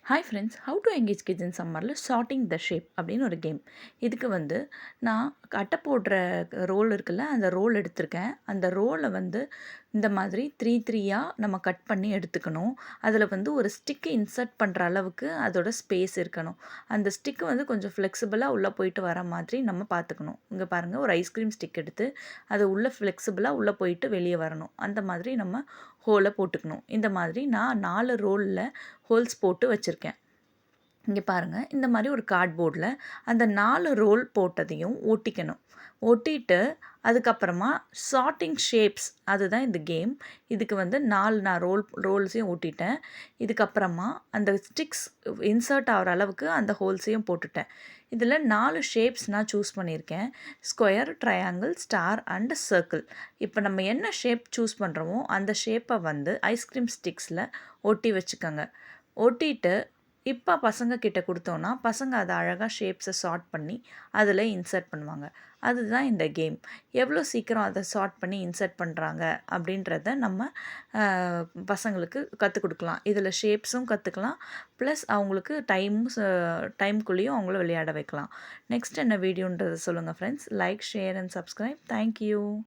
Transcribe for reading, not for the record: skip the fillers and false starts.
Hi friends, how to engage kids இன் சம்மரில் sorting த shape அப்படின்னு ஒரு கேம். இதுக்கு வந்து நான் அட்டை போடுற ரோல் இருக்குல்ல, அந்த ரோல் எடுத்திருக்கேன். அந்த ரோலை வந்து இந்த மாதிரி த்ரீ த்ரீயாக நம்ம கட் பண்ணி எடுத்துக்கணும். அதில் வந்து ஒரு ஸ்டிக்கு இன்சர்ட் பண்ணுற அளவுக்கு அதோட ஸ்பேஸ் இருக்கணும். அந்த ஸ்டிக்கு வந்து கொஞ்சம் ஃப்ளெக்சிபிளாக உள்ளே போயிட்டு வர மாதிரி நம்ம பார்த்துக்கணும். இங்கே பாருங்கள், ஒரு ஐஸ்கிரீம் ஸ்டிக் எடுத்து அது உள்ளே ஃப்ளெக்சிபிளாக உள்ளே போயிட்டு வெளியே வரணும். அந்த மாதிரி நம்ம ஹோலை போட்டுக்கணும். இந்த மாதிரி நான் 4 ரோலில் ஹோல்ஸ் போட்டு வச்சுருக்கேன். இங்கே பாருங்கள், இந்த மாதிரி ஒரு கார்ட்போர்டில் அந்த 4 ரோல் போட்டதையும் ஒட்டிக்கணும். ஒட்டிட்டு அதுக்கப்புறமா சார்ட்டிங் ஷேப்ஸ், அதுதான் இந்த கேம். இதுக்கு வந்து 4 நான் ரோல்ஸையும் ஒட்டிட்டேன். இதுக்கப்புறமா அந்த ஸ்டிக்ஸ் இன்சர்ட் ஆகிற அளவுக்கு அந்த ஹோல்ஸையும் போட்டுட்டேன். இதில் 4 ஷேப்ஸ் நான் சூஸ் பண்ணியிருக்கேன். Square, triangle, star and circle. இப்போ நம்ம என்ன ஷேப் சூஸ் பண்ணுறோமோ அந்த ஷேப்பை வந்து ஐஸ்கிரீம் ஸ்டிக்ஸில் ஒட்டி வச்சுக்கோங்க. ஒட்டிட்டு இப்போ பசங்க கிட்ட கொடுத்தோன்னா பசங்க அதை அழகாக ஷேப்ஸை சார்ட் பண்ணி அதில் இன்சர்ட் பண்ணுவாங்க. அதுதான் இந்த கேம். எவ்வளோ சீக்கிரம் அதை சார்ட் பண்ணி இன்சர்ட் பண்ணுறாங்க அப்படின்றத நம்ம பசங்களுக்கு கற்றுக் கொடுக்கலாம். இதில் ஷேப்ஸும் கற்றுக்கலாம், ப்ளஸ் அவங்களுக்கு டைம்குள்ளேயும் அவங்கள விளையாட வைக்கலாம். நெக்ஸ்ட் என்ன வீடியோன்றதை சொல்லுங்கள் friends. Like, share and subscribe. Thank you.